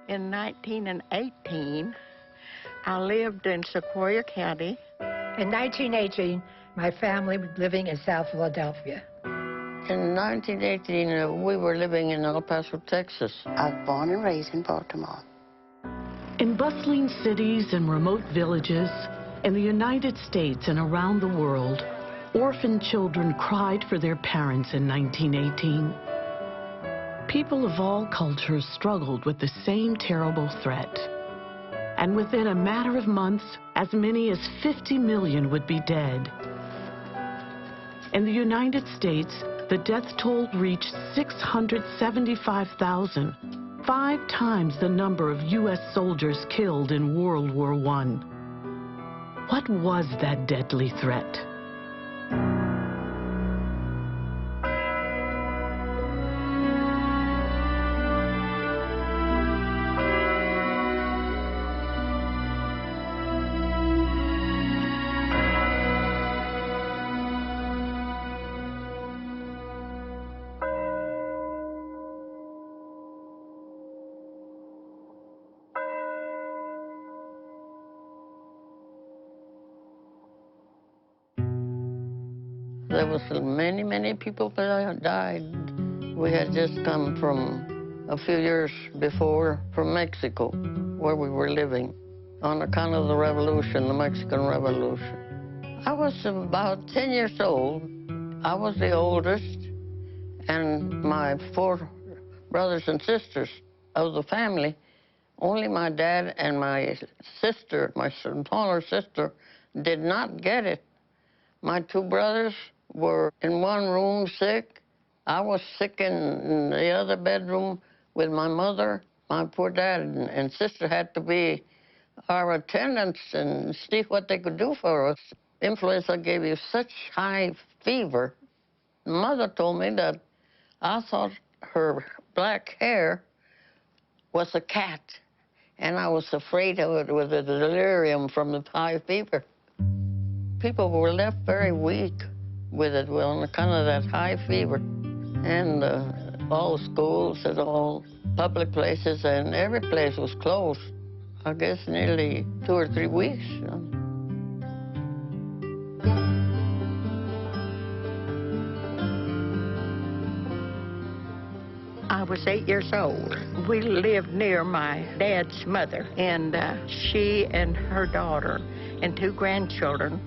In 1918, I lived in Sequoia County. In 1918, my family was living in South Philadelphia. In 1918, we were living in El Paso, Texas. I was born and raised in Baltimore. In bustling cities and remote villages, in the United States and around the world, orphan children cried for their parents in 1918. People of all cultures struggled with the same terrible threat. And within a matter of months, as many as 50 million would be dead. In the United States, the death toll reached 675,000, 5 times the number of U.S. soldiers killed in World War I. What was that deadly threat? There was many, many people that died. We had just come from a few years before from Mexico, where we were living, on account of the revolution, the Mexican Revolution. I was about 10 years old. I was the oldest, and my 4 brothers and sisters of the family, only my dad and my sister, my smaller sister, did not get it. My 2 brothers were in one room sick. I was sick in the other bedroom with my mother. My poor dad and sister had to be our attendants and see what they could do for us. Influenza gave you such high fever. Mother told me that I thought her black hair was a cat, and I was afraid of it with the delirium from the high fever. People were left very weak with it on account of that high fever. And all schools and all public places and every place was closed. I guess nearly 2 or 3 weeks. I was 8 years old. We lived near my dad's mother, and she and her daughter and 2 grandchildren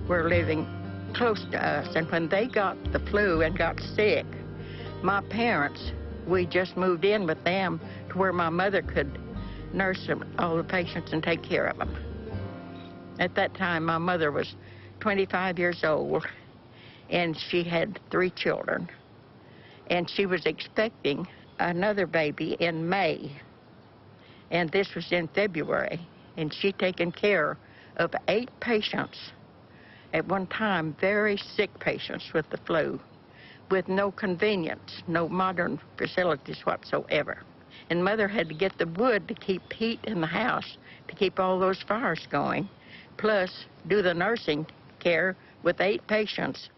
were living close to us. And when they got the flu and got sick, my parents, we just moved in with them to where my mother could nurse them, all the patients and take care of them. At that time, my mother was 25 years old, and she had 3 children. And she was expecting another baby in May, and this was in February, and she'd taken care of 8 patients at one time, very sick patients with the flu, with no convenience, no modern facilities whatsoever. And Mother had to get the wood to keep heat in the house, to keep all those fires going, plus do the nursing care with 8 patients.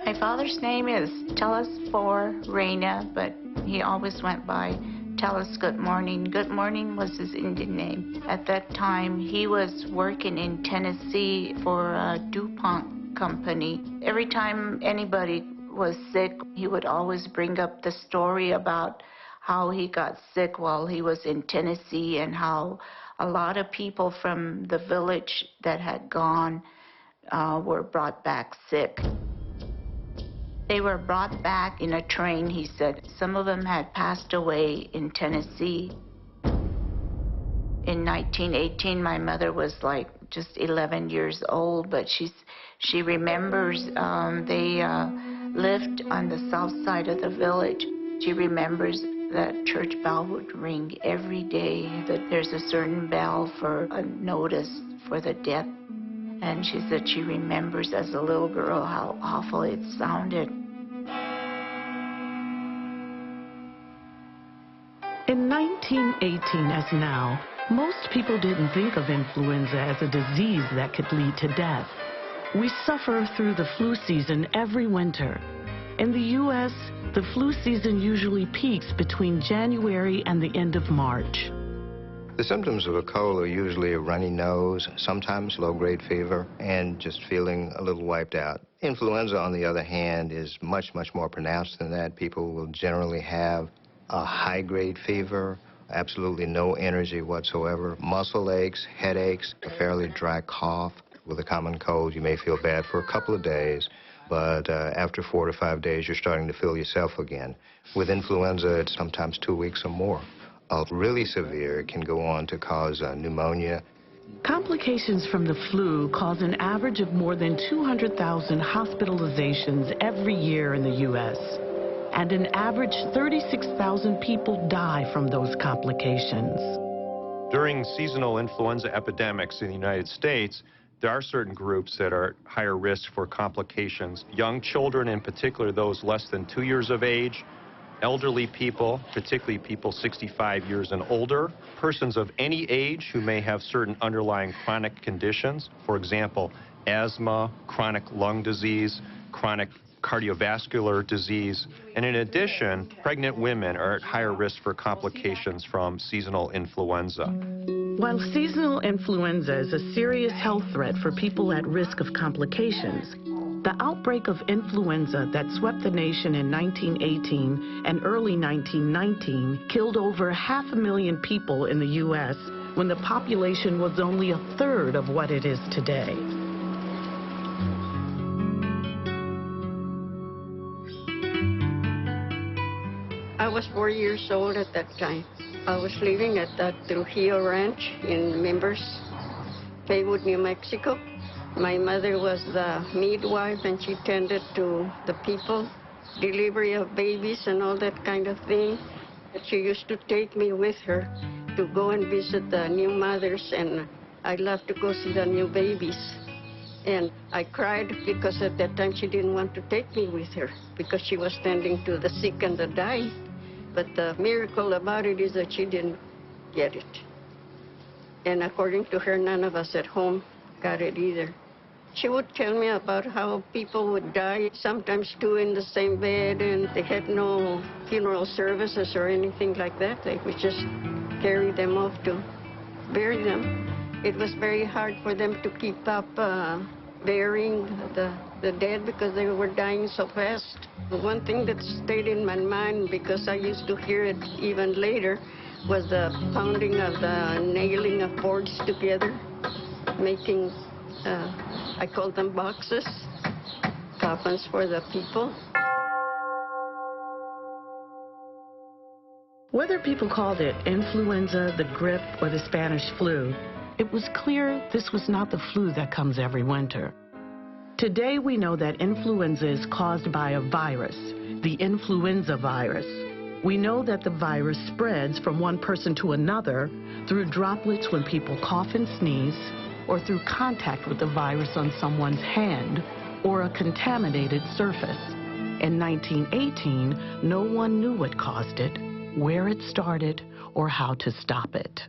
My father's name is Tellus for Reina, but he always went by Tellus Good Morning. Good Morning was his Indian name. At that time, he was working in Tennessee for a DuPont company. Every time anybody was sick, he would always bring up the story about how he got sick while he was in Tennessee and how a lot of people from the village that had gone were brought back sick. They were brought back in a train, he said. Some of them had passed away in Tennessee. In 1918, my mother was like just 11 years old, but she remembers they lived on the south side of the village. She remembers that church bell would ring every day, that there's a certain bell for a notice for the death. And she said she remembers as a little girl how awful it sounded. In 1918, as now, most people didn't think of influenza as a disease that could lead to death. We suffer through the flu season every winter. In the U.S., the flu season usually peaks between January and the end of March. The symptoms of a cold are usually a runny nose, sometimes low-grade fever, and just feeling a little wiped out. Influenza, on the other hand, is much, much more pronounced than that. People will generally have a high-grade fever, absolutely no energy whatsoever, muscle aches, headaches, a fairly dry cough. With a common cold, you may feel bad for a couple of days, but after 4 to 5 days, you're starting to feel yourself again. With influenza, it's sometimes 2 weeks or more. Really severe can go on to cause pneumonia. Complications from the flu cause an average of more than 200,000 hospitalizations every year in the U.S., and an average 36,000 people die from those complications. During seasonal influenza epidemics in the United States, there are certain groups that are at higher risk for complications. Young children, in particular those less than 2 years of age, elderly people, particularly people 65 years and older, persons of any age who may have certain underlying chronic conditions, for example, asthma, chronic lung disease, chronic cardiovascular disease, and in addition, pregnant women are at higher risk for complications from seasonal influenza. While seasonal influenza is a serious health threat for people at risk of complications, the outbreak of influenza that swept the nation in 1918 and early 1919 killed over 500,000 people in the U.S. when the population was only a third of what it is today. I was 4 years old at that time. I was living at the Trujillo Ranch in Members, Haywood, New Mexico. My mother was the midwife, and she tended to the people, delivery of babies and all that kind of thing. She used to take me with her to go and visit the new mothers, and I loved to go see the new babies. And I cried because at that time she didn't want to take me with her because she was tending to the sick and the dying. But the miracle about it is that she didn't get it. And according to her, none of us at home got it either. She would tell me about how people would die, sometimes two in the same bed, and they had no funeral services or anything like that. They would just carry them off to bury them. It was very hard for them to keep up burying the dead because they were dying so fast. One thing that stayed in my mind, because I used to hear it even later, was the pounding of the nailing of boards together, making, I call them boxes, coffins for the people. Whether people called it influenza, the grip, or the Spanish flu, it was clear this was not the flu that comes every winter. Today we know that influenza is caused by a virus, the influenza virus. We know that the virus spreads from one person to another through droplets when people cough and sneeze, or through contact with the virus on someone's hand or a contaminated surface. In 1918, no one knew what caused it, where it started, or how to stop it.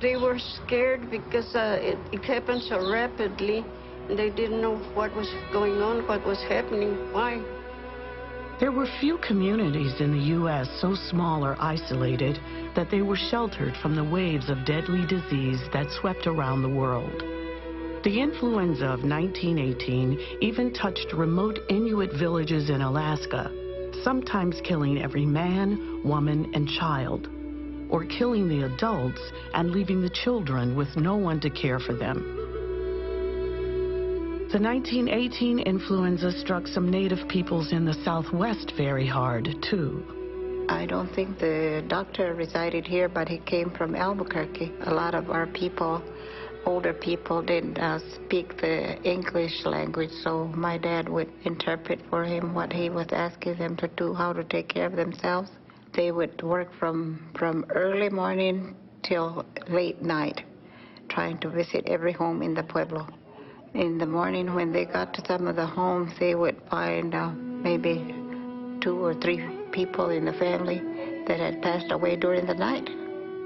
They were scared because it happened so rapidly, and they didn't know what was going on, what was happening, why. There were few communities in the U.S. so small or isolated that they were sheltered from the waves of deadly disease that swept around the world. The influenza of 1918 even touched remote Inuit villages in Alaska, sometimes killing every man, woman, and child, or killing the adults and leaving the children with no one to care for them. The 1918 influenza struck some native peoples in the Southwest very hard, too. I don't think the doctor resided here, but he came from Albuquerque. A lot of our people, older people, didn't speak the English language, so my dad would interpret for him what he was asking them to do, how to take care of themselves. They would work from early morning till late night, trying to visit every home in the pueblo. In the morning, when they got to some of the homes, they would find maybe 2 or 3 people in the family that had passed away during the night.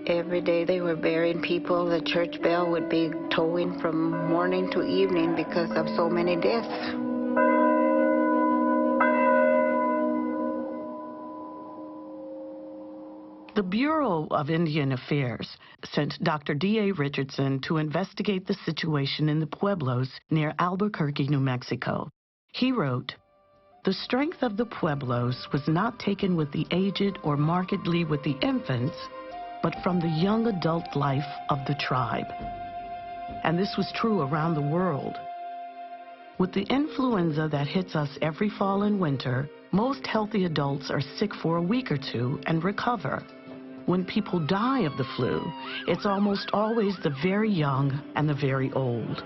Every day they were burying people. The church bell would be tolling from morning to evening because of so many deaths. The Bureau of Indian Affairs sent Dr. D.A. Richardson to investigate the situation in the pueblos near Albuquerque, New Mexico. He wrote, "The strength of the pueblos was not taken with the aged or markedly with the infants, but from the young adult life of the tribe." And this was true around the world. With the influenza that hits us every fall and winter, most healthy adults are sick for a week or two and recover. When people die of the flu, it's almost always the very young and the very old.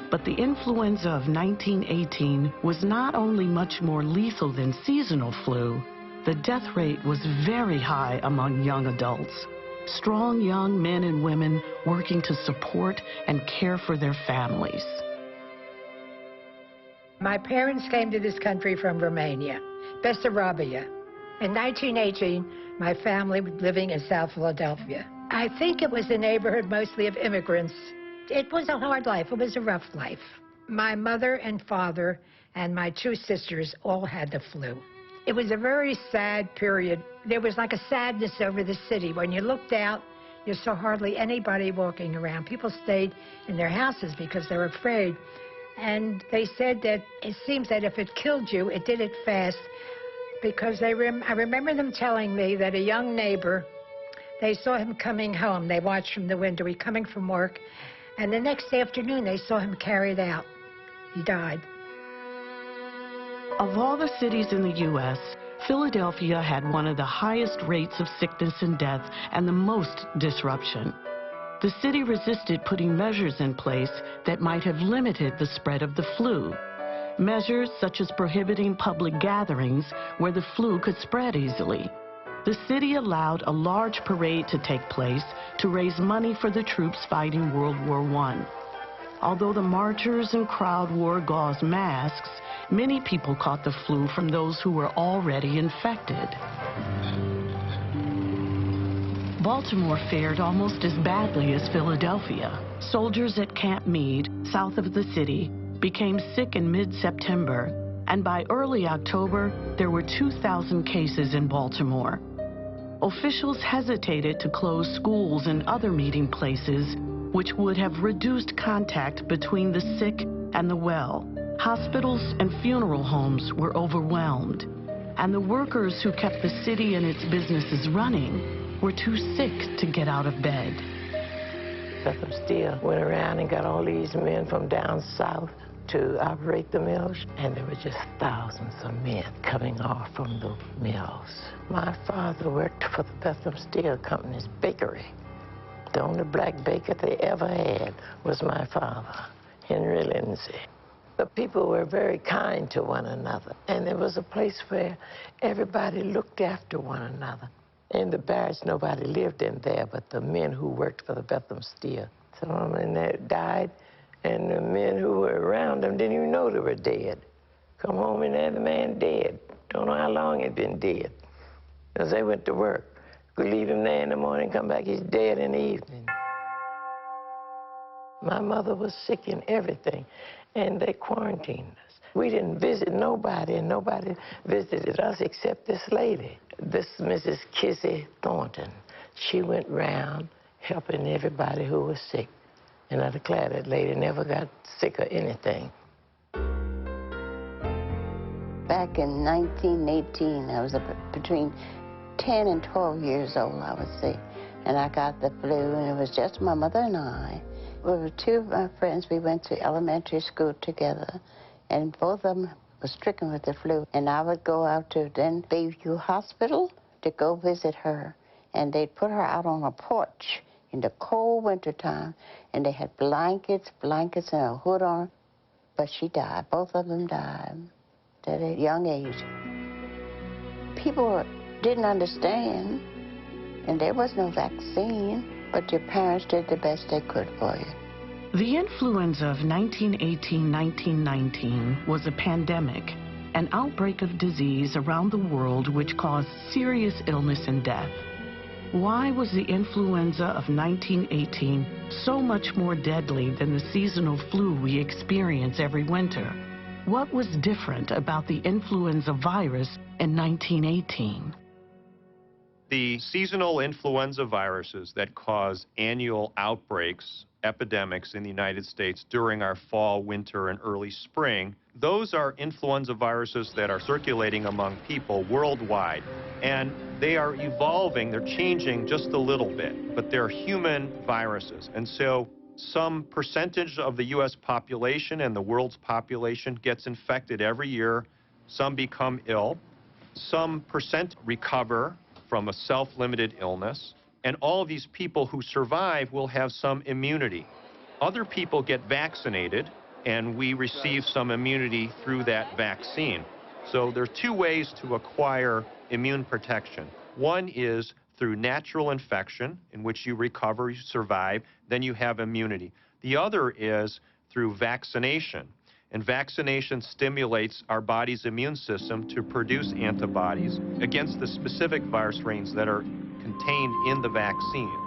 But the influenza of 1918 was not only much more lethal than seasonal flu, the death rate was very high among young adults. Strong young men and women working to support and care for their families. My parents came to this country from Romania, Bessarabia. In 1918, my family was living in South Philadelphia. I think it was a neighborhood mostly of immigrants. It was a hard life. It was a rough life. My mother and father and my two sisters all had the flu. It was a very sad period. There was like a sadness over the city. When you looked out, you saw hardly anybody walking around. People stayed in their houses because they were afraid. And they said that it seems that if it killed you, it did it fast. Because I remember them telling me that a young neighbor, they saw him coming home. They watched from the window, he coming from work. And the next afternoon, they saw him carried out. He died. Of all the cities in the U.S., Philadelphia had one of the highest rates of sickness and death and the most disruption. The city resisted putting measures in place that might have limited the spread of the flu. Measures such as prohibiting public gatherings where the flu could spread easily. The city allowed a large parade to take place to raise money for the troops fighting World War I. Although the marchers and crowd wore gauze masks, many people caught the flu from those who were already infected. Baltimore fared almost as badly as Philadelphia. Soldiers at Camp Meade, south of the city, became sick in mid-September, and by early October, there were 2,000 cases in Baltimore. Officials hesitated to close schools and other meeting places, which would have reduced contact between the sick and the well. Hospitals and funeral homes were overwhelmed, and the workers who kept the city and its businesses running were too sick to get out of bed. Bethlehem Steel went around and got all these men from down south to operate the mills, and there were just thousands of men coming off from the mills. My father worked for the Bethlehem Steel Company's bakery. The only black baker they ever had was my father, Henry Lindsay. The people were very kind to one another, and there was a place where everybody looked after one another. In the barracks, nobody lived in there but the men who worked for the Bethlehem Steel. Some of them that died, and the men who were around them didn't even know they were dead. Come home and there the man dead. Don't know how long he'd been dead. Because they went to work. Could leave him there in the morning, come back, he's dead in the evening. My mother was sick in everything, and they quarantined us. We didn't visit nobody, and nobody visited us except this lady. This Mrs. Kizzy Thornton. She went round helping everybody who was sick. And I declare that lady never got sick or anything. Back in 1918, I was between 10 and 12 years old, I would say. And I got the flu, and it was just my mother and I. We were two of my friends. We went to elementary school together, and both of them were stricken with the flu. And I would go out to then Bayview Hospital to go visit her. And they'd put her out on a porch in the cold winter time, and they had blankets and a hood on her. But she died. Both of them died at a young age. People didn't understand, and there was no vaccine, but your parents did the best they could for you. The influenza of 1918-1919 was a pandemic, an outbreak of disease around the world which caused serious illness and death. Why was the influenza of 1918 so much more deadly than the seasonal flu we experience every winter? What was different about the influenza virus in 1918? The seasonal influenza viruses that cause annual outbreaks, epidemics in the United States during our fall, winter, and early spring, those are influenza viruses that are circulating among people worldwide. And they are evolving, they're changing just a little bit, but they're human viruses. And so some percentage of the U.S. population and the world's population gets infected every year. Some become ill. Some percent recover from a self-limited illness, and all of these people who survive will have some immunity. Other people get vaccinated, and we receive some immunity through that vaccine. So there are two ways to acquire immune protection. One is through natural infection, in which you recover, you survive, then you have immunity. The other is through vaccination. And vaccination stimulates our body's immune system to produce antibodies against the specific virus strains that are contained in the vaccine.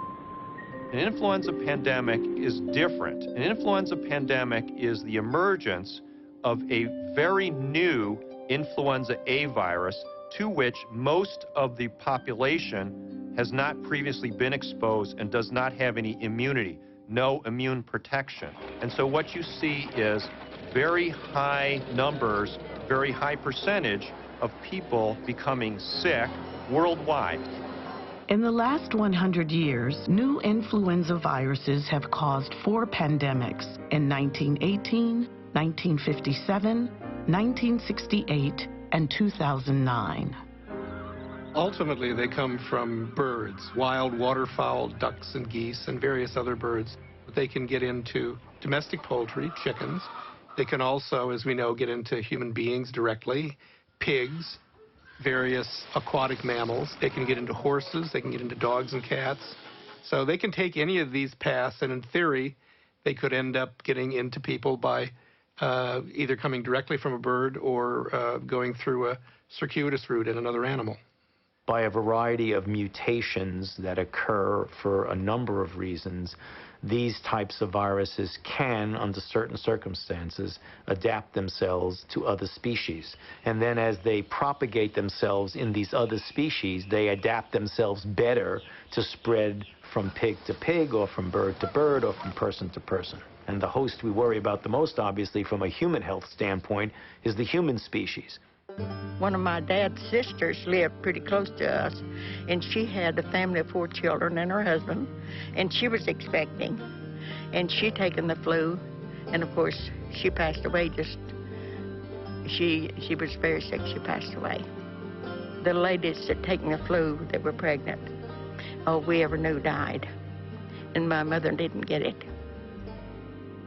An influenza pandemic is different. An influenza pandemic is the emergence of a very new influenza A virus to which most of the population has not previously been exposed and does not have any immunity, no immune protection. And so what you see is very high numbers, very high percentage of people becoming sick worldwide. In the last 100 years, new influenza viruses have caused 4 pandemics in 1918, 1957, 1968, and 2009. Ultimately, they come from birds, wild waterfowl, ducks and geese, and various other birds. They can get into domestic poultry, chickens. They can also, as we know, get into human beings directly, pigs, various aquatic mammals. They can get into horses. They can get into dogs and cats. So they can take any of these paths, and in theory, they could end up getting into people by either coming directly from a bird or going through a circuitous route in another animal. By a variety of mutations that occur for a number of reasons, these types of viruses can, under certain circumstances, adapt themselves to other species. And then as they propagate themselves in these other species, they adapt themselves better to spread from pig to pig, or from bird to bird, or from person to person. And the host we worry about the most, obviously, from a human health standpoint, is the human species. One of my dad's sisters lived pretty close to us, and she had a family of 4 children and her husband, and she was expecting, and she taken the flu, and of course she passed away. She was very sick. She passed away. The ladies that taken the flu that were pregnant, all we ever knew died, and my mother didn't get it.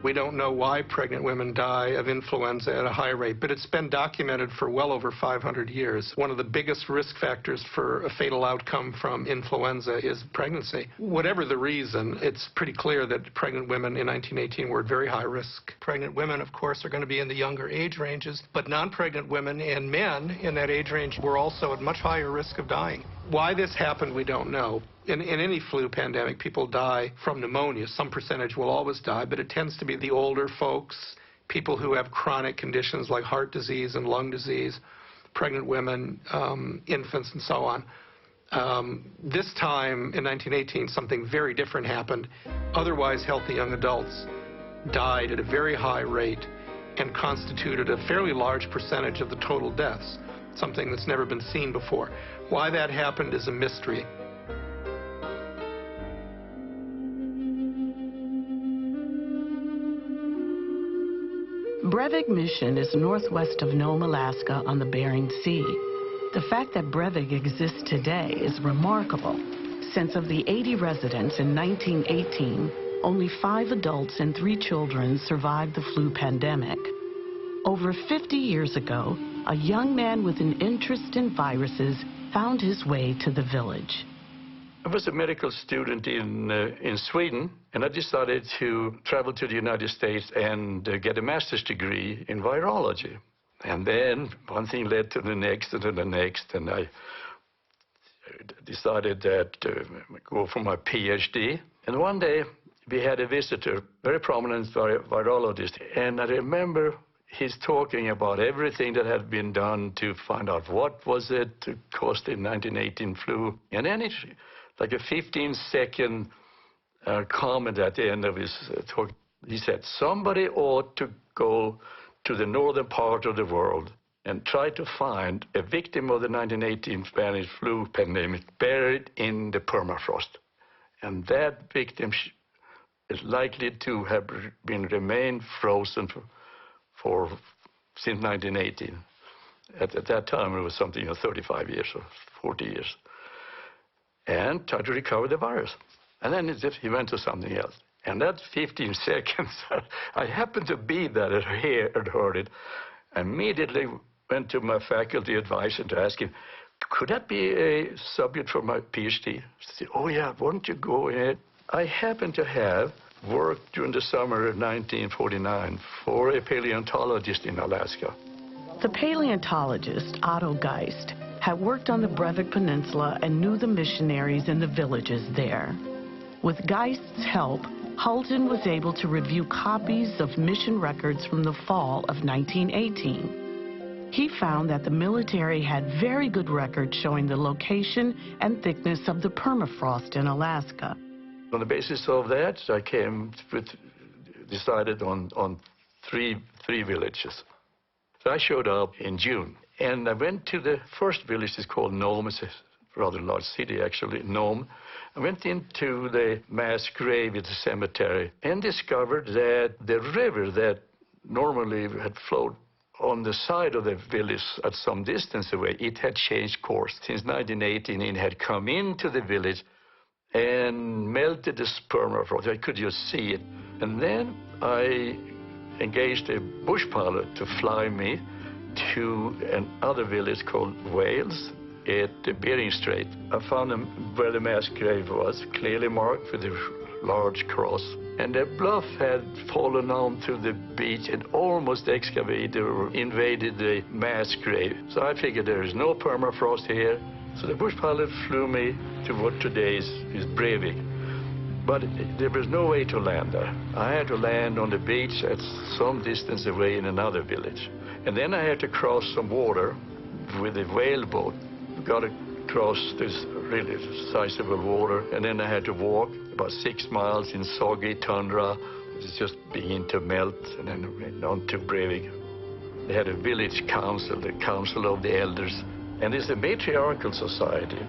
We don't know why pregnant women die of influenza at a high rate, but it's been documented for well over 500 years. One of the biggest risk factors for a fatal outcome from influenza is pregnancy. Whatever the reason, it's pretty clear that pregnant women in 1918 were at very high risk. Pregnant women, of course, are going to be in the younger age ranges, but non-pregnant women and men in that age range were also at much higher risk of dying. Why this happened, we don't know. In any flu pandemic, people die from pneumonia. Some percentage will always die, but it tends to be the older folks, people who have chronic conditions like heart disease and lung disease, pregnant women, infants, and so on. This time in 1918, something very different happened. Otherwise healthy young adults died at a very high rate and constituted a fairly large percentage of the total deaths, something that's never been seen before. Why that happened is a mystery. Brevig Mission is northwest of Nome, Alaska on the Bering Sea. The fact that Brevig exists today is remarkable, since of the 80 residents in 1918, only 5 adults and 3 children survived the flu pandemic. Over 50 years ago, a young man with an interest in viruses found his way to the village. I was a medical student in Sweden, and I decided to travel to the United States and get a master's degree in virology. And then one thing led to the next and to the next, and I decided that go for my PhD. And one day we had a visitor, very prominent virologist, and I remember he's talking about everything that had been done to find out what was it caused the 1918 flu. And then it's like a 15-second comment at the end of his talk. He said, somebody ought to go to the northern part of the world and try to find a victim of the 1918 Spanish flu pandemic buried in the permafrost. And that victim is likely to have remained frozen since 1918. At that time, it was something 35 years or 40 years. And tried to recover the virus. And then he went to something else. And that 15 seconds, I happened to be there and heard it. I immediately went to my faculty advisor to ask him, could that be a subject for my PhD? He said, oh yeah, why don't you go ahead? I happened to have worked during the summer of 1949 for a paleontologist in Alaska. The paleontologist, Otto Geist, had worked on the Breivik Peninsula and knew the missionaries in the villages there. With Geist's help, Hulton was able to review copies of mission records from the fall of 1918. He found that the military had very good records showing the location and thickness of the permafrost in Alaska. On the basis of that, I decided on three villages. So I showed up in June, and I went to the first village. It's called Nome. It's a rather large city, actually, Nome. I went into the mass grave at the cemetery and discovered that the river that normally had flowed on the side of the village at some distance away, it had changed course. Since 1918, it had come into the village and melted the permafrost. I could just see it. And then I engaged a bush pilot to fly me to another village called Wales at the Bering Strait. I found where the mass grave was, clearly marked with a large cross. And the bluff had fallen onto the beach and almost excavated or invaded the mass grave. So I figured there is no permafrost here. So the bush pilot flew me to what today is Breivik. But there was no way to land there. I had to land on the beach at some distance away in another village. And then I had to cross some water with a whaleboat. Got across this really sizable water, and then I had to walk about 6 miles in soggy tundra. It was just beginning to melt, and then went on to Breivik. They had a village council, the Council of the Elders, and it's a matriarchal society.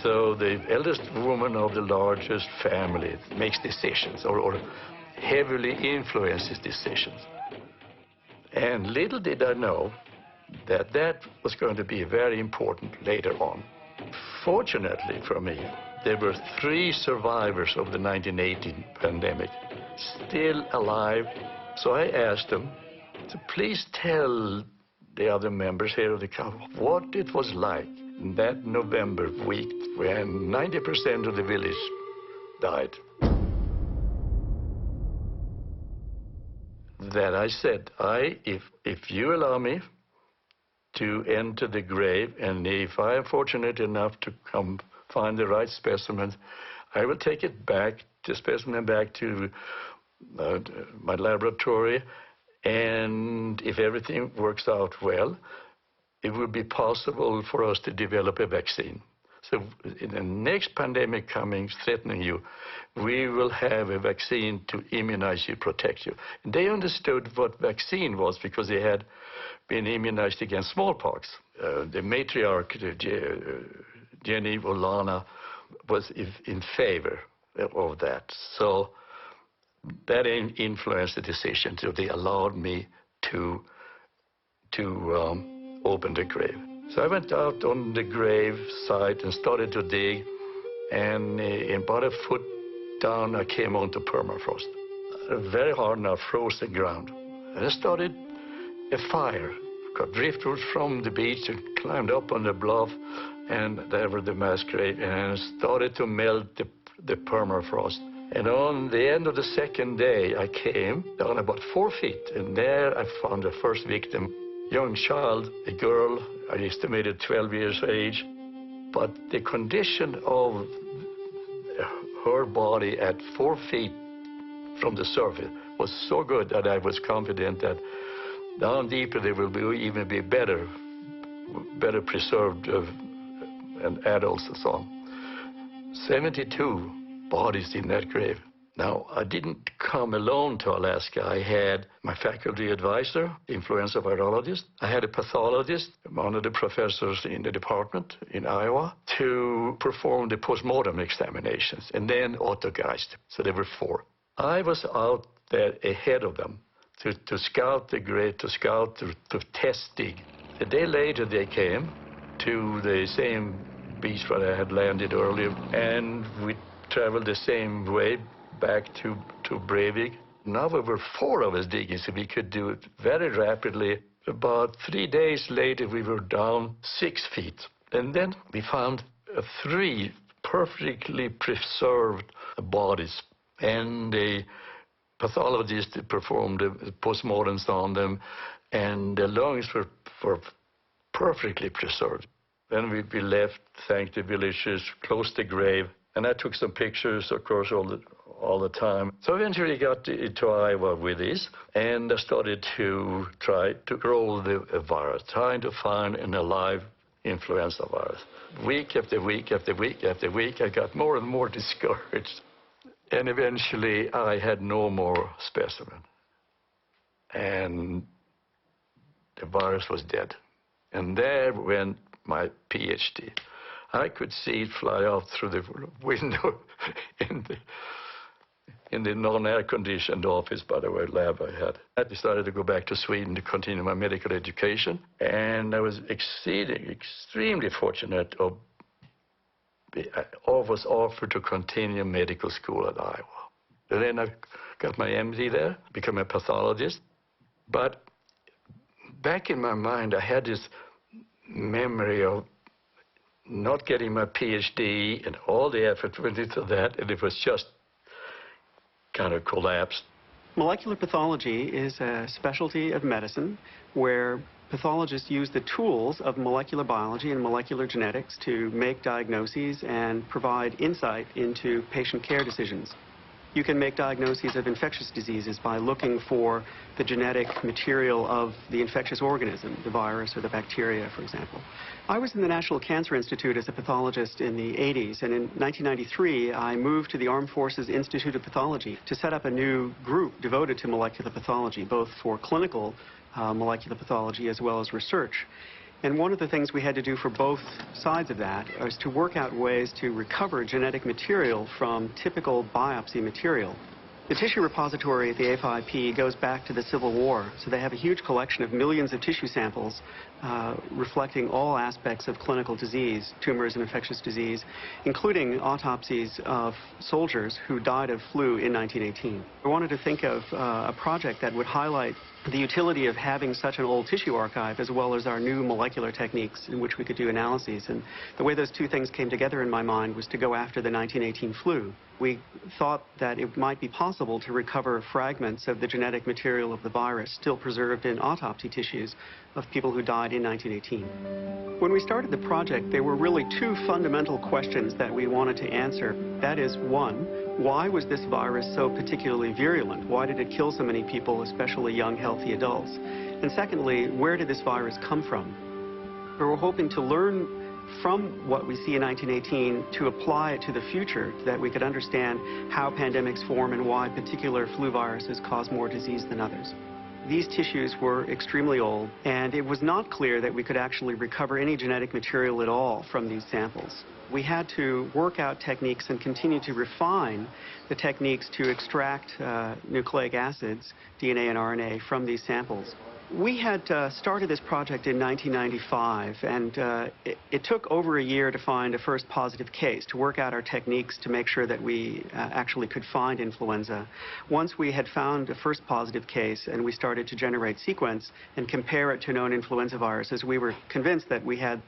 So the eldest woman of the largest family makes decisions, or heavily influences decisions. And little did I know that that was going to be very important later on. Fortunately for me, there were 3 survivors of the 1918 pandemic still alive. So I asked them to please tell the other members here of the council what it was like in that November week when 90% of the village died. Then I said, if you allow me to enter the grave, and if I am fortunate enough to come find the right specimen, I will take it back, the specimen back to my laboratory, and if everything works out well, it will be possible for us to develop a vaccine. So in the next pandemic coming, threatening you, we will have a vaccine to immunize you, protect you. And they understood what vaccine was because they had been immunized against smallpox. The matriarch, Jenny Olana, was in favor of that. So that influenced the decision. So they allowed me to open the grave. So I went out on the grave site and started to dig, and in about a foot down I came onto permafrost. Very hard now, frozen ground. And I started a fire. Got driftwood from the beach and climbed up on the bluff, and there were the mass grave, and started to melt the permafrost. And on the end of the second day, I came down about 4 feet, and there I found the first victim. Young child, a girl, I estimated 12 years of age. But the condition of her body at 4 feet from the surface was so good that I was confident that down deeper there will even be better preserved and adults and so on. 72 bodies in that grave. Now, I didn't come alone to Alaska. I had my faculty advisor, influenza virologist. I had a pathologist, one of the professors in the department in Iowa, to perform the postmortem examinations, and then autogeist. So there were 4. I was out there ahead of them to scout the grave, to test dig. A day later, they came to the same beach where I had landed earlier, and we traveled the same way back to Breivik. Now there were 4 of us digging, so we could do it very rapidly. About 3 days later, we were down 6 feet. And then we found 3 perfectly preserved bodies. And the pathologist performed the postmortems on them, and the lungs were perfectly preserved. Then we left, thanked the villagers, closed the grave, and I took some pictures, of course, all the time. So eventually got to Iowa with this, and I started to try to grow the virus, trying to find an alive influenza virus. Week after week after week after week, I got more and more discouraged. And eventually, I had no more specimen. And the virus was dead. And there went my PhD. I could see it fly out through the window in the non-air-conditioned office, by the way, lab I had. I decided to go back to Sweden to continue my medical education. And I was extremely fortunate. I was offered to continue medical school at Iowa. And then I got my MD there, became a pathologist. But back in my mind, I had this memory of not getting my PhD and all the effort went into that, and it was just kind of collapsed. Molecular pathology is a specialty of medicine where pathologists use the tools of molecular biology and molecular genetics to make diagnoses and provide insight into patient care decisions. You can make diagnoses of infectious diseases by looking for the genetic material of the infectious organism, the virus or the bacteria, for example. I was in the National Cancer Institute as a pathologist in the 80s, and in 1993, I moved to the Armed Forces Institute of Pathology to set up a new group devoted to molecular pathology, both for clinical molecular pathology as well as research. And one of the things we had to do for both sides of that was to work out ways to recover genetic material from typical biopsy material. The tissue repository at the A5P goes back to the Civil War, so they have a huge collection of millions of tissue samples reflecting all aspects of clinical disease, tumors and infectious disease, including autopsies of soldiers who died of flu in 1918. I wanted to think of a project that would highlight the utility of having such an old tissue archive as well as our new molecular techniques in which we could do analyses. And the way those two things came together in my mind was to go after the 1918 flu. We thought that it might be possible to recover fragments of the genetic material of the virus still preserved in autopsy tissues of people who died in 1918. When we started the project, there were really 2 fundamental questions that we wanted to answer. That is, 1, why was this virus so particularly virulent? Why did it kill so many people, especially young, healthy adults? And secondly, where did this virus come from? We were hoping to learn from what we see in 1918 to apply it to the future, that we could understand how pandemics form and why particular flu viruses cause more disease than others. These tissues were extremely old, and it was not clear that we could actually recover any genetic material at all from these samples. We had to work out techniques and continue to refine the techniques to extract nucleic acids, DNA and RNA, from these samples. We had started this project in 1995, and it took over a year to find a first positive case, to work out our techniques to make sure that we actually could find influenza. Once we had found a first positive case and we started to generate sequence and compare it to known influenza viruses, we were convinced that we had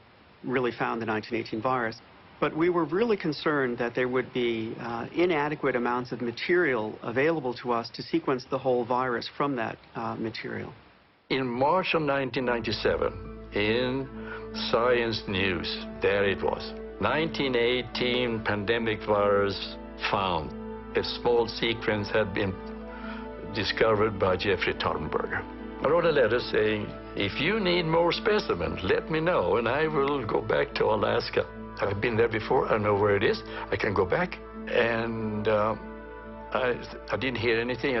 really found the 1918 virus. But we were really concerned that there would be inadequate amounts of material available to us to sequence the whole virus from that material. In March of 1997, in Science News, there it was. 1918 pandemic virus found. A small sequence had been discovered by Jeffrey Tarnberger. I wrote a letter saying, if you need more specimens, let me know, and I will go back to Alaska. I've been there before, I know where it is, I can go back. And I didn't hear anything,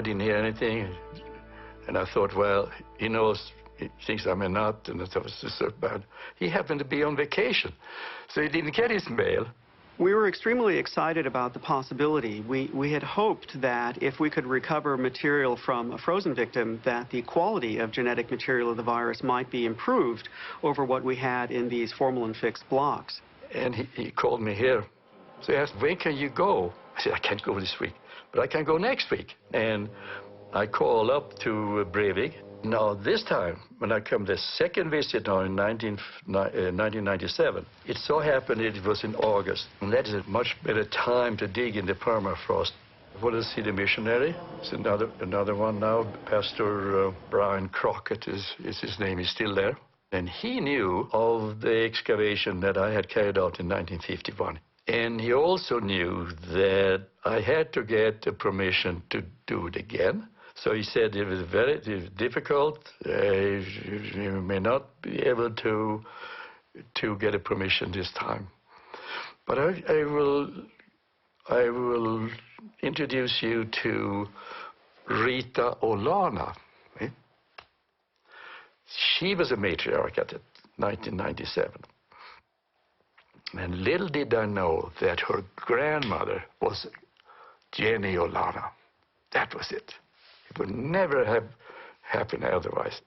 And I thought, well, he knows, he thinks I'm a nut, and that was just so bad. He happened to be on vacation, so he didn't get his mail. We were extremely excited about the possibility. We had hoped that if we could recover material from a frozen victim, that the quality of genetic material of the virus might be improved over what we had in these formalin-fixed blocks. And he called me here. So he asked, when can you go? I said, I can't go this week, but I can go next week. And I called up to Breivik. Now, this time, when I come the second visit now in 1997, it so happened it was in August. And that is a much better time to dig in the permafrost. I want to see the missionary. It's another one now. Pastor Brian Crockett is his name. He's still there. And he knew of the excavation that I had carried out in 1951. And he also knew that I had to get permission to do it again. So he said it was very difficult. You may not be able to get a permission this time. But I will introduce you to Rita Olana. She was a matriarch at 1997. And little did I know that her grandmother was Jenny Olana. That was it. It would never have happened otherwise.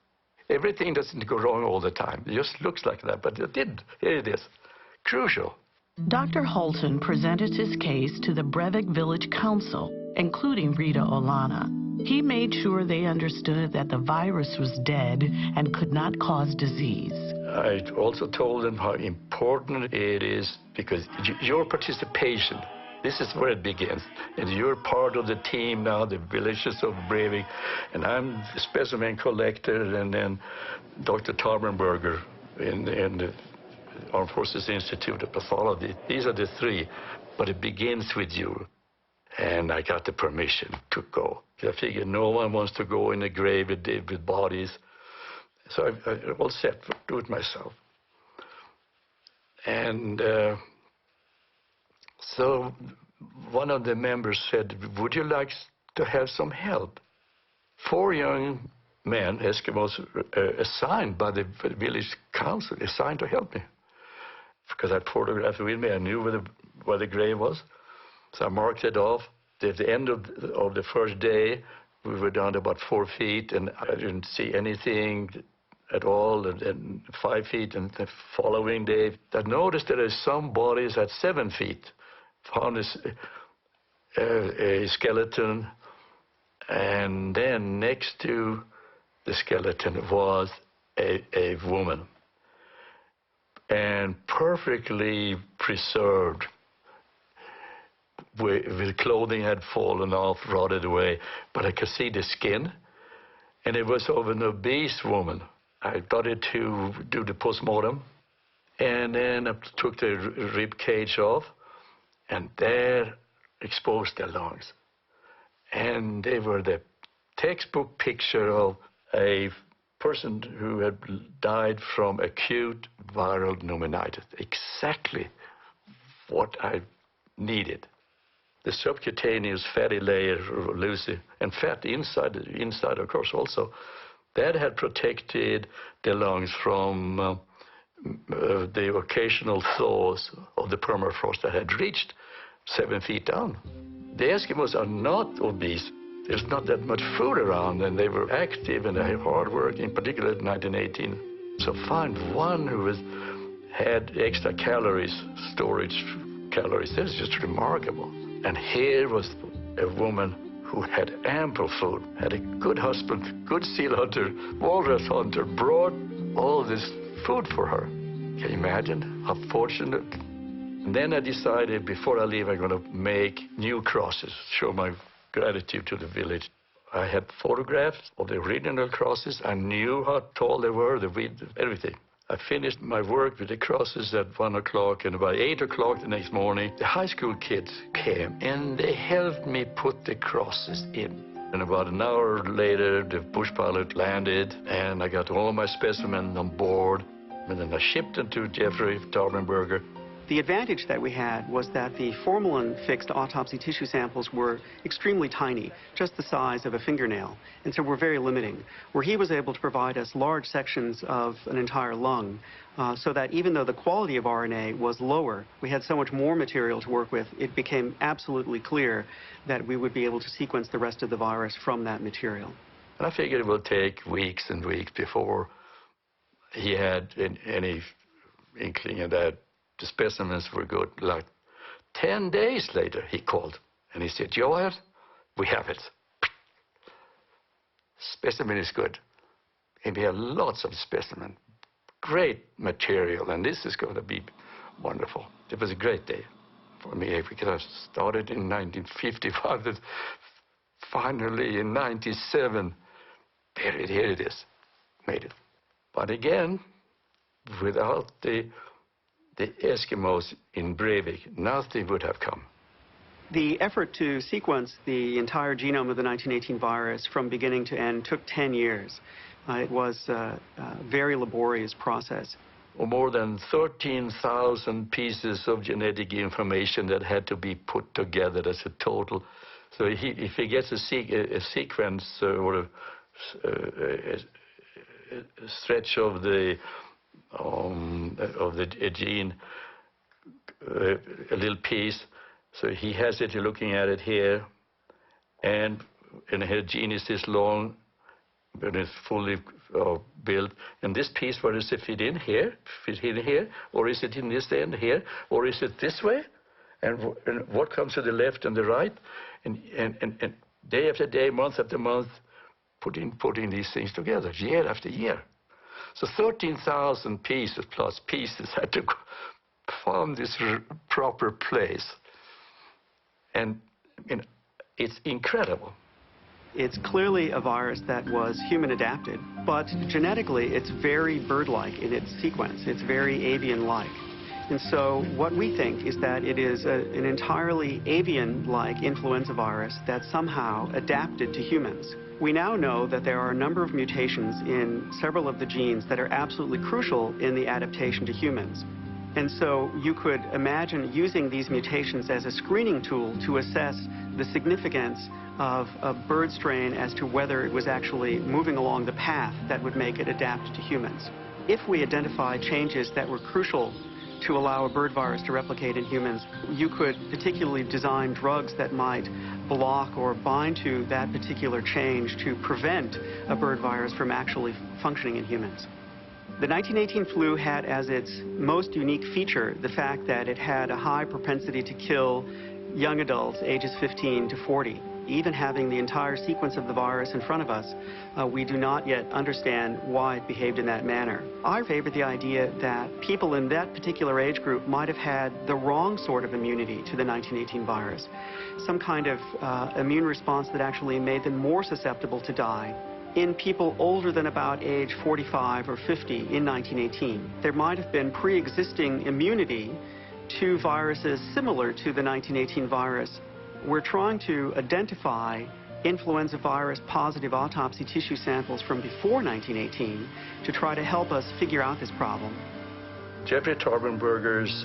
Everything doesn't go wrong all the time. It just looks like that, but it did. Here it is. Crucial. Dr. Holton presented his case to the Breivik Village Council, including Rita Olana. He made sure they understood that the virus was dead and could not cause disease. I also told them how important it is, because your participation, this is where it begins. And you're part of the team now, the villages of Breivik, and I'm the specimen collector, and then Dr. Tarnberger in the Armed Forces Institute of Pathology. These are the three, but it begins with you. And I got the permission to go. I figured no one wants to go in a grave with bodies. So I all set to do it myself. And so one of the members said, would you like to have some help? 4 young men, Eskimos, assigned by the village council, assigned to help me. Because I photographed it with me, I knew where the grave was. So I marked it off. At the end of the first day, we were down to about 4 feet, and I didn't see anything at all, and 5 feet. And the following day, I noticed there are some bodies at 7 feet. Found a skeleton, and then next to the skeleton was a woman, and perfectly preserved. With clothing had fallen off, rotted away, but I could see the skin, and it was of an obese woman. I got it to do the postmortem, and then I took the rib cage off, and there exposed the lungs. And they were the textbook picture of a person who had died from acute viral pneumonitis. Exactly what I needed. The subcutaneous fatty layer, Lucy, and fat inside, of course, also, that had protected the lungs from the occasional thaws of the permafrost that had reached 7 feet down. The Eskimos are not obese. There's not that much food around, and they were active and they had hard work, in particular in 1918. So find one who had extra calories, storage calories. That's just remarkable. And here was a woman who had ample food, had a good husband, good seal hunter, walrus hunter, brought all this food for her. Can you imagine how fortunate? And then I decided, before I leave, I'm going to make new crosses, show my gratitude to the village. I had photographs of the original crosses. I knew how tall they were, the width, everything. I finished my work with the crosses at 1 o'clock, and about 8 o'clock the next morning, the high school kids came, and they helped me put the crosses in. And about an hour later, the bush pilot landed, and I got all my specimens on board, and then I shipped them to Jeffrey Tarbenberger. The advantage that we had was that the formalin-fixed autopsy tissue samples were extremely tiny, just the size of a fingernail, and so were very limiting, where he was able to provide us large sections of an entire lung, so that even though the quality of RNA was lower, we had so much more material to work with, it became absolutely clear that we would be able to sequence the rest of the virus from that material. And I figured it would take weeks and weeks before he had any inkling of that the specimens were good. Like 10 days later, he called and he said, "Joel, we have it. Specimen is good." And we have lots of specimen, great material, and this is going to be wonderful. It was a great day for me because I started in 1955, and finally in 97, here it is, made it. But again, without the Eskimos in Breivik, nothing would have come. The effort to sequence the entire genome of the 1918 virus from beginning to end took 10 years. It was a very laborious process. More than 13,000 pieces of genetic information that had to be put together as a total. So if he gets a sequence or a stretch of the gene, a little piece, so he has it, looking at it here, and her gene is this long, but it's fully built, and this piece, where does it fit in here, or is it in this end here, or is it this way, and what comes to the left and the right, and day after day, month after month, putting these things together, year after year. So 13,000 pieces plus pieces had to form this proper place. And it's incredible. It's clearly a virus that was human adapted, but genetically it's very bird-like in its sequence. It's very avian-like. And so what we think is that it is an entirely avian-like influenza virus that somehow adapted to humans. We now know that there are a number of mutations in several of the genes that are absolutely crucial in the adaptation to humans. And so you could imagine using these mutations as a screening tool to assess the significance of a bird strain as to whether it was actually moving along the path that would make it adapt to humans. If we identify changes that were crucial to allow a bird virus to replicate in humans, you could particularly design drugs that might block or bind to that particular change to prevent a bird virus from actually functioning in humans. The 1918 flu had as its most unique feature the fact that it had a high propensity to kill young adults ages 15 to 40. Even having the entire sequence of the virus in front of us, we do not yet understand why it behaved in that manner. I favor the idea that people in that particular age group might have had the wrong sort of immunity to the 1918 virus, some kind of immune response that actually made them more susceptible to die. In people older than about age 45 or 50 in 1918, there might have been pre-existing immunity to viruses similar to the 1918 virus. We're trying to identify influenza virus positive autopsy tissue samples from before 1918 to try to help us figure out this problem. Jeffrey Tarbenberger's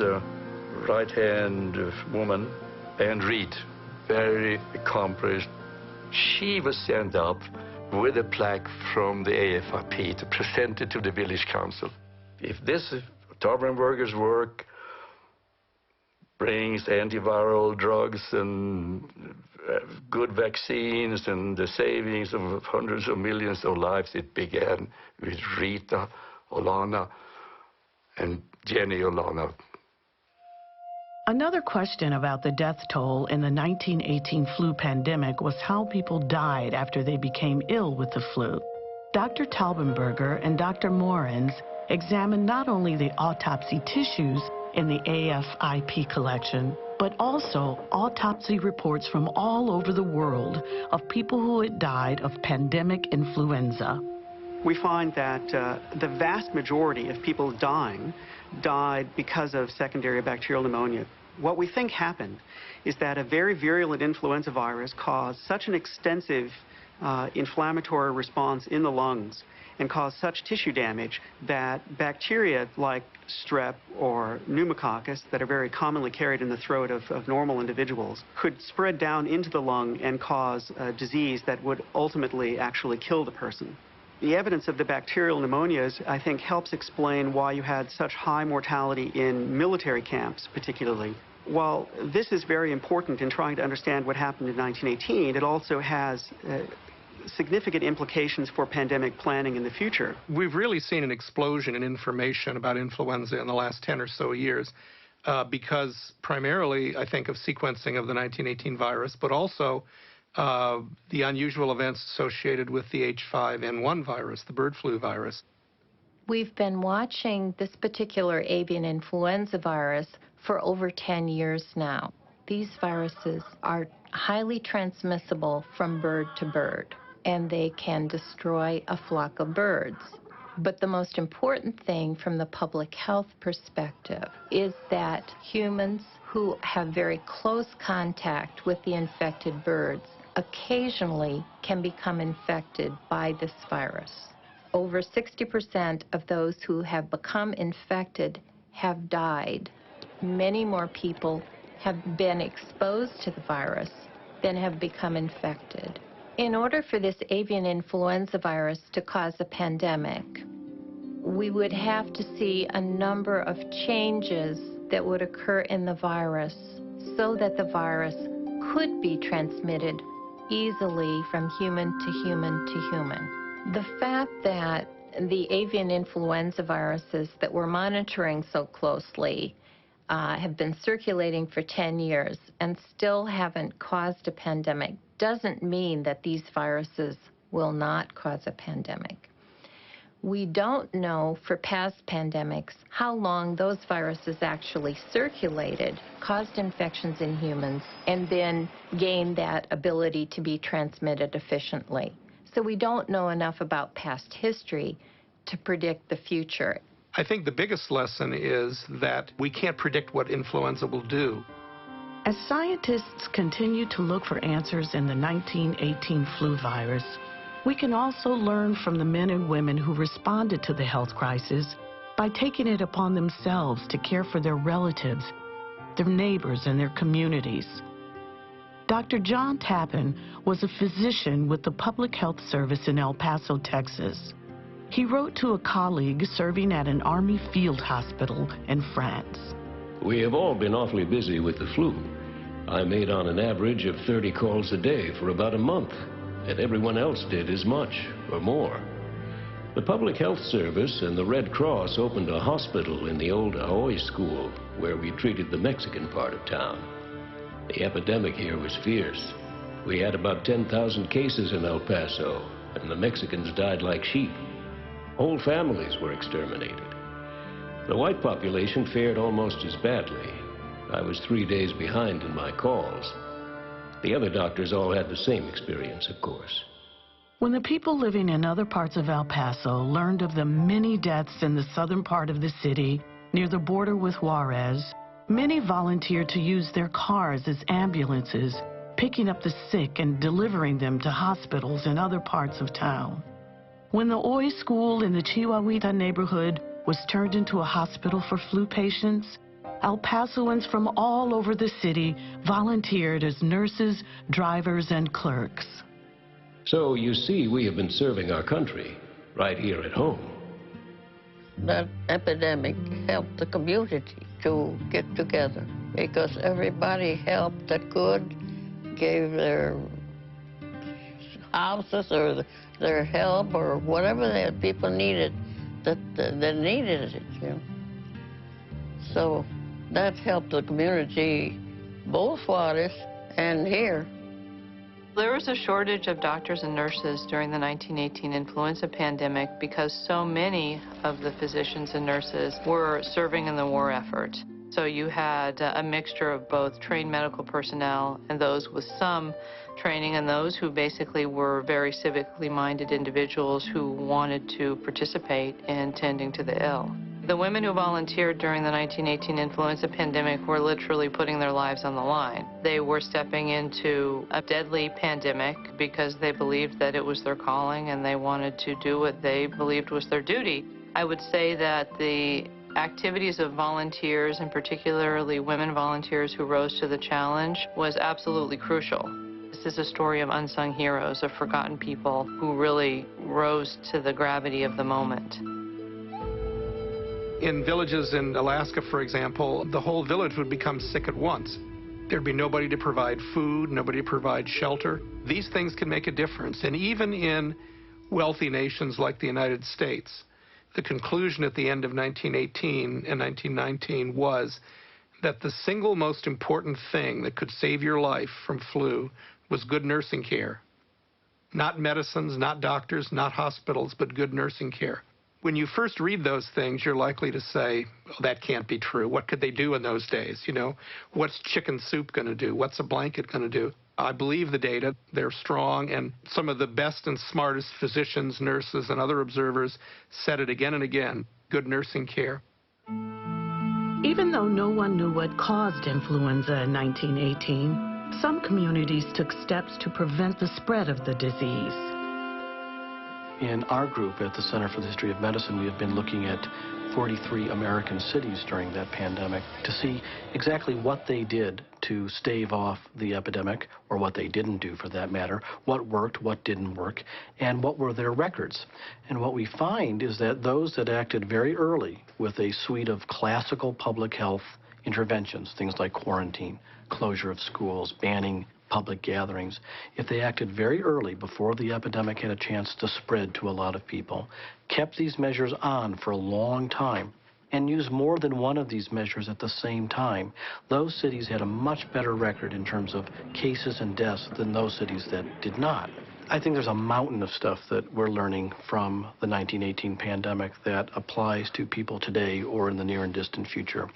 right-hand woman, Anne Reed, very accomplished. She was sent up with a plaque from the AFIP to present it to the village council. If this Tarbenberger's work brings antiviral drugs and good vaccines and the savings of hundreds of millions of lives, it began with Rita, Olana, and Jenny Olana. Another question about the death toll in the 1918 flu pandemic was how people died after they became ill with the flu. Dr. Tarbenberger and Dr. Morens examined not only the autopsy tissues in the AFIP collection, but also autopsy reports from all over the world of people who had died of pandemic influenza. we find that the vast majority of people dying died because of secondary bacterial pneumonia. What we think happened is that a very virulent influenza virus caused such an extensive inflammatory response in the lungs and caused such tissue damage that bacteria like strep or pneumococcus that are very commonly carried in the throat of normal individuals could spread down into the lung and cause a disease that would ultimately actually kill the person. The evidence of the bacterial pneumonias, I think, helps explain why you had such high mortality in military camps, particularly. While this is very important in trying to understand what happened in 1918, it also has significant implications for pandemic planning in the future. We've really seen an explosion in information about influenza in the last 10 or so years because primarily, I think, of sequencing of the 1918 virus, but also the unusual events associated with the H5N1 virus, the bird flu virus. We've been watching this particular avian influenza virus for over 10 years now. These viruses are highly transmissible from bird to bird, and they can destroy a flock of birds. But the most important thing from the public health perspective is that humans who have very close contact with the infected birds occasionally can become infected by this virus. Over 60% of those who have become infected have died. Many more people have been exposed to the virus than have become infected. In order for this avian influenza virus to cause a pandemic, we would have to see a number of changes that would occur in the virus so that the virus could be transmitted easily from human to human to human. The fact that the avian influenza viruses that we're monitoring so closely have been circulating for 10 years and still haven't caused a pandemic doesn't mean that these viruses will not cause a pandemic. We don't know for past pandemics how long those viruses actually circulated, caused infections in humans, and then gained that ability to be transmitted efficiently. So we don't know enough about past history to predict the future. I think the biggest lesson is that we can't predict what influenza will do. As scientists continue to look for answers in the 1918 flu virus, we can also learn from the men and women who responded to the health crisis by taking it upon themselves to care for their relatives, their neighbors, and their communities. Dr. John Tappan was a physician with the Public Health Service in El Paso, Texas. He wrote to a colleague serving at an Army field hospital in France. We have all been awfully busy with the flu. I made on an average of 30 calls a day for about a month, and everyone else did as much or more. The Public Health Service and the Red Cross opened a hospital in the old Ahoy School where we treated the Mexican part of town. The epidemic here was fierce. We had about 10,000 cases in El Paso, and the Mexicans died like sheep. Whole families were exterminated. The white population fared almost as badly. I was 3 days behind in my calls. The other doctors all had the same experience, of course. When the people living in other parts of El Paso learned of the many deaths in the southern part of the city near the border with Juarez, many volunteered to use their cars as ambulances, picking up the sick and delivering them to hospitals in other parts of town. When the Hoy School in the Chihuahuita neighborhood was turned into a hospital for flu patients, El Pasoans from all over the city volunteered as nurses, drivers, and clerks. So you see, we have been serving our country right here at home. That epidemic helped the community to get together because everybody helped that could, gave their houses or their help or whatever the people needed that needed it, you know. So that helped the community, both Juarez and here. There was a shortage of doctors and nurses during the 1918 influenza pandemic because so many of the physicians and nurses were serving in the war effort. So you had a mixture of both trained medical personnel and those with some training, and those who basically were very civically minded individuals who wanted to participate in tending to the ill. The women who volunteered during the 1918 influenza pandemic were literally putting their lives on the line. They were stepping into a deadly pandemic because they believed that it was their calling and they wanted to do what they believed was their duty. I would say that the activities of volunteers, and particularly women volunteers who rose to the challenge, was absolutely crucial. This is a story of unsung heroes, of forgotten people who really rose to the gravity of the moment. In villages in Alaska, for example, the whole village would become sick at once. There'd be nobody to provide food, nobody to provide shelter. These things can make a difference. And even in wealthy nations like the United States, the conclusion at the end of 1918 and 1919 was that the single most important thing that could save your life from flu was good nursing care. Not medicines, not doctors, not hospitals, but good nursing care. When you first read those things, you're likely to say, oh, that can't be true. What could they do in those days? You know, what's chicken soup going to do? What's a blanket going to do? I believe the data. They're strong, and some of the best and smartest physicians, nurses, and other observers said it again and again, good nursing care. Even though no one knew what caused influenza in 1918, some communities took steps to prevent the spread of the disease. In our group at the Center for the History of Medicine, we have been looking at 43 American cities during that pandemic to see exactly what they did to stave off the epidemic, or what they didn't do for that matter, what worked, what didn't work, and what were their records. And what we find is that those that acted very early with a suite of classical public health interventions, things like quarantine, closure of schools, banning public gatherings, if they acted very early before the epidemic had a chance to spread to a lot of people, kept these measures on for a long time, and used more than one of these measures at the same time, those cities had a much better record in terms of cases and deaths than those cities that did not. I think there's a mountain of stuff that we're learning from the 1918 pandemic that applies to people today or in the near and distant future.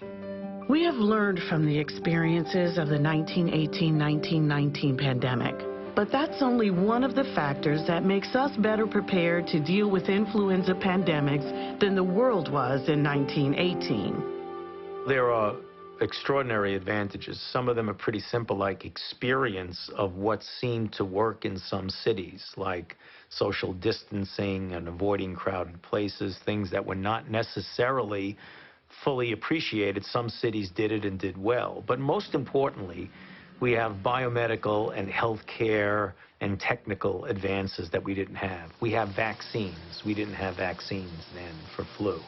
We have learned from the experiences of the 1918-1919 pandemic, but that's only one of the factors that makes us better prepared to deal with influenza pandemics than the world was in 1918. There are extraordinary advantages. Some of them are pretty simple, like experience of what seemed to work in some cities, like social distancing and avoiding crowded places, things that were not necessarily fully appreciated. Some cities did it and did well. But most importantly, we have biomedical and healthcare and technical advances that we didn't have. We have vaccines. We didn't have vaccines then for flu.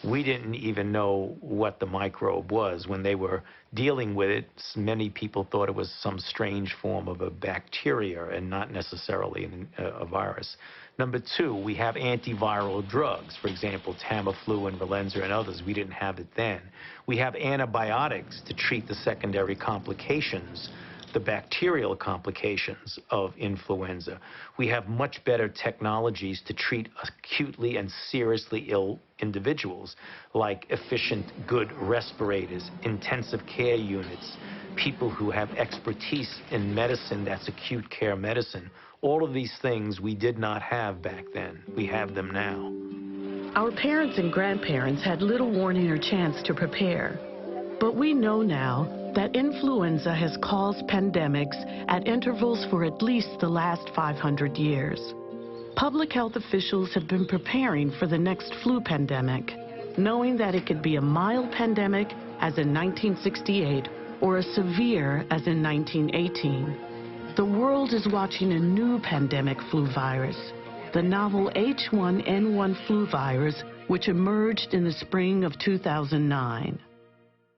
We didn't even know what the microbe was. When they were dealing with it, many people thought it was some strange form of a bacteria and not necessarily a virus. Number two, we have antiviral drugs, for example, Tamiflu and Influenza and others. We didn't have it then. We have antibiotics to treat the secondary complications, the bacterial complications of influenza. We have much better technologies to treat acutely and seriously ill individuals, like efficient, good respirators, intensive care units, people who have expertise in medicine, that's acute care medicine. All of these things we did not have back then. We have them now. Our parents and grandparents had little warning or chance to prepare. But we know now that influenza has caused pandemics at intervals for at least the last 500 years. Public health officials have been preparing for the next flu pandemic, knowing that it could be a mild pandemic, as in 1968, or a severe, as in 1918. The world is watching a new pandemic flu virus, the novel H1N1 flu virus, which emerged in the spring of 2009.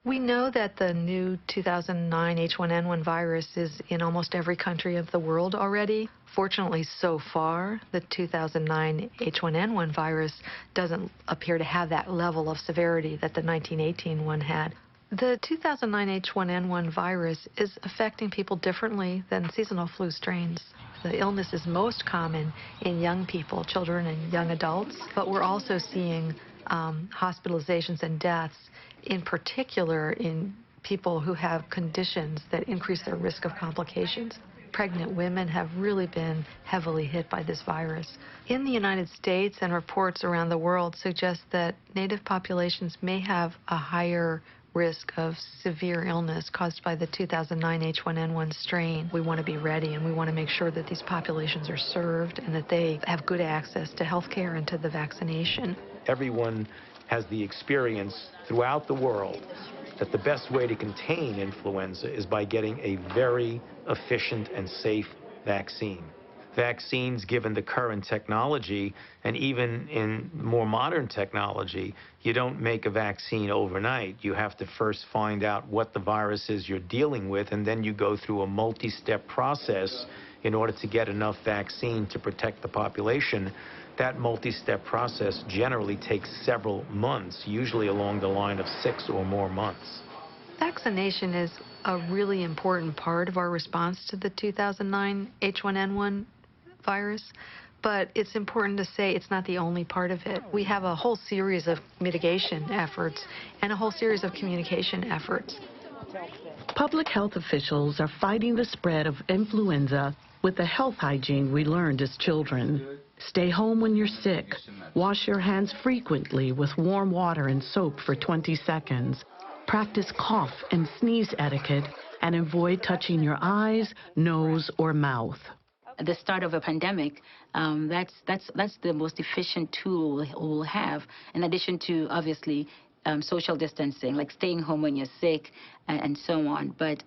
We know that the new 2009 H1N1 virus is in almost every country of the world already. Fortunately, so far, the 2009 H1N1 virus doesn't appear to have that level of severity that the 1918 one had. The 2009 H1N1 virus is affecting people differently than seasonal flu strains. The illness is most common in young people, children and young adults, but we're also seeing hospitalizations and deaths, in particular in people who have conditions that increase their risk of complications. Pregnant women have really been heavily hit by this virus. In the United States, and reports around the world suggest that Native populations may have a higher risk of severe illness caused by the 2009 H1N1 strain. We want to be ready, and we want to make sure that these populations are served and that they have good access to health care and to the vaccination. Everyone has the experience throughout the world that the best way to contain influenza is by getting a very efficient and safe vaccine. Vaccines, given the current technology, and even in more modern technology, you don't make a vaccine overnight. You have to first find out what the virus is you're dealing with, and then you go through a multi-step process in order to get enough vaccine to protect the population. That multi-step process generally takes several months, usually along the line of 6 or more months. Vaccination is a really important part of our response to the 2009 H1N1 virus, but it's important to say it's not the only part of it. We have a whole series of mitigation efforts and a whole series of communication efforts. Public health officials are fighting the spread of influenza with the health hygiene we learned as children. Stay home when you're sick. Wash your hands frequently with warm water and soap for 20 seconds. Practice cough and sneeze etiquette and avoid touching your eyes, nose, or mouth. At the start of a pandemic, that's the most efficient tool we'll have, in addition to, obviously, social distancing, like staying home when you're sick and so on. But,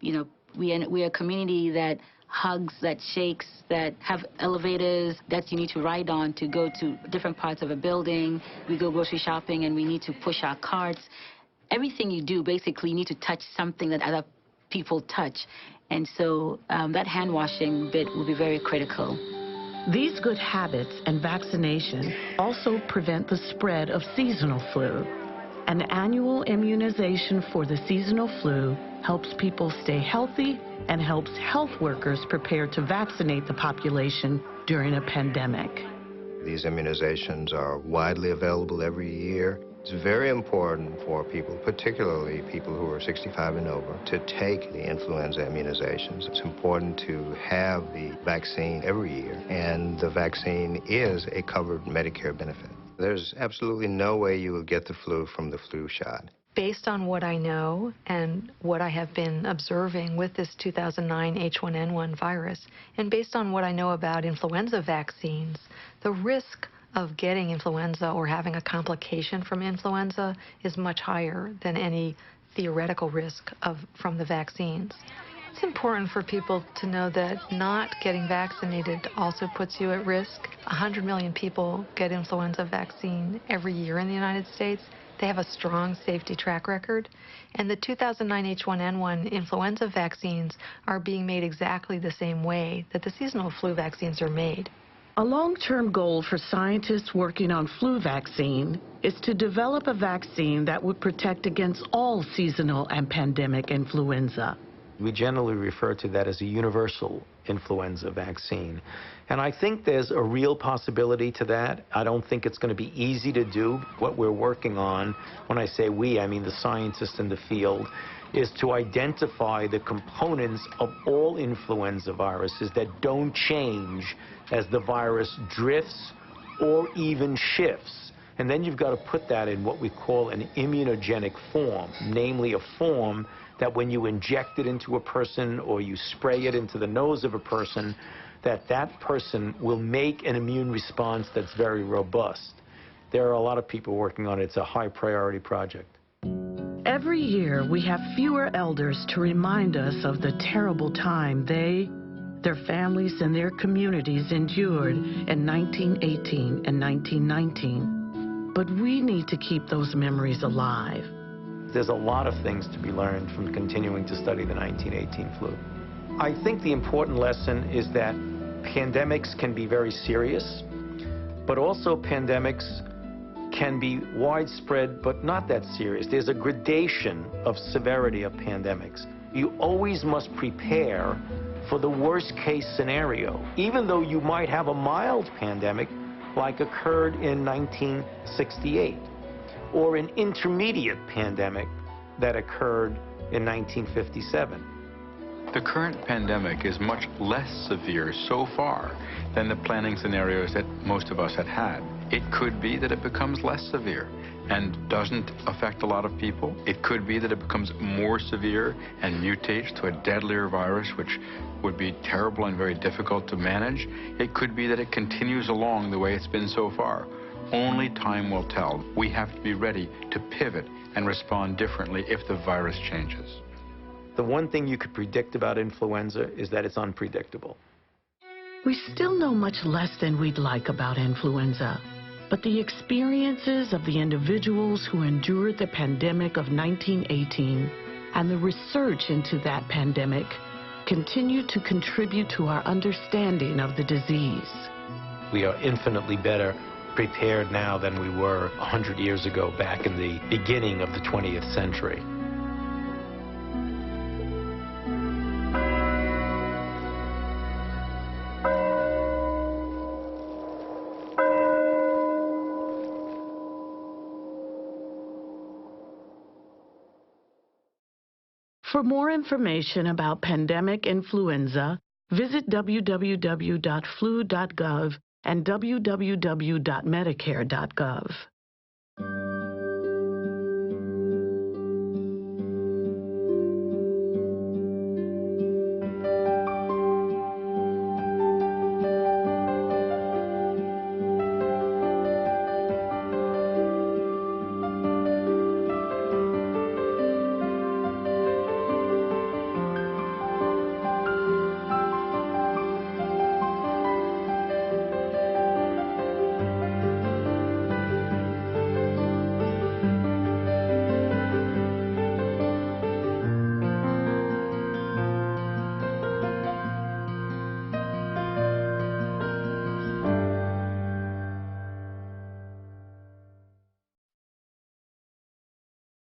you know, we're a community that hugs, that shakes, that have elevators that you need to ride on to go to different parts of a building. We go grocery shopping and we need to push our carts. Everything you do, basically, you need to touch something that other people touch. And so that hand washing bit will be very critical. These good habits and vaccination also prevent the spread of seasonal flu. An annual immunization for the seasonal flu helps people stay healthy and helps health workers prepare to vaccinate the population during a pandemic. These immunizations are widely available every year. It's very important for people, particularly people who are 65 and over, to take the influenza immunizations. It's important to have the vaccine every year, and the vaccine is a covered Medicare benefit. There's absolutely no way you will get the flu from the flu shot. Based on what I know and what I have been observing with this 2009 H1N1 virus, and based on what I know about influenza vaccines, the risk of getting influenza or having a complication from influenza is much higher than any theoretical risk from the vaccines. It's important for people to know that not getting vaccinated also puts you at risk. 100 million people get influenza vaccine every year in the United States. They have a strong safety track record. And the 2009 H1N1 influenza vaccines are being made exactly the same way that the seasonal flu vaccines are made. A long-term goal for scientists working on flu vaccine is to develop a vaccine that would protect against all seasonal and pandemic influenza. We generally refer to that as a universal influenza vaccine. And I think there's a real possibility to that. I don't think it's going to be easy to do. What we're working on, when I say we, I mean the scientists in the field, is to identify the components of all influenza viruses that don't change as the virus drifts or even shifts. And then you've got to put that in what we call an immunogenic form, namely a form that when you inject it into a person or you spray it into the nose of a person, that person will make an immune response that's very robust. There are a lot of people working on it. It's a high priority project. Every year, we have fewer elders to remind us of the terrible time they, their families, and their communities endured in 1918 and 1919. But we need to keep those memories alive. There's a lot of things to be learned from continuing to study the 1918 flu. I think the important lesson is that pandemics can be very serious, but also pandemics can be widespread but not that serious. There's a gradation of severity of pandemics. You always must prepare for the worst case scenario. Even though you might have a mild pandemic, like occurred in 1968, or an intermediate pandemic that occurred in 1957. The current pandemic is much less severe so far than the planning scenarios that most of us had had. It could be that it becomes less severe and doesn't affect a lot of people. It could be that it becomes more severe and mutates to a deadlier virus, which would be terrible and very difficult to manage. It could be that it continues along the way it's been so far. Only time will tell. We have to be ready to pivot and respond differently if the virus changes. The one thing you could predict about influenza is that it's unpredictable. We still know much less than we'd like about influenza, but the experiences of the individuals who endured the pandemic of 1918 and the research into that pandemic continue to contribute to our understanding of the disease. We are infinitely better prepared now than we were 100 years ago, back in the beginning of the 20th century. For more information about pandemic influenza, visit www.flu.gov and www.medicare.gov.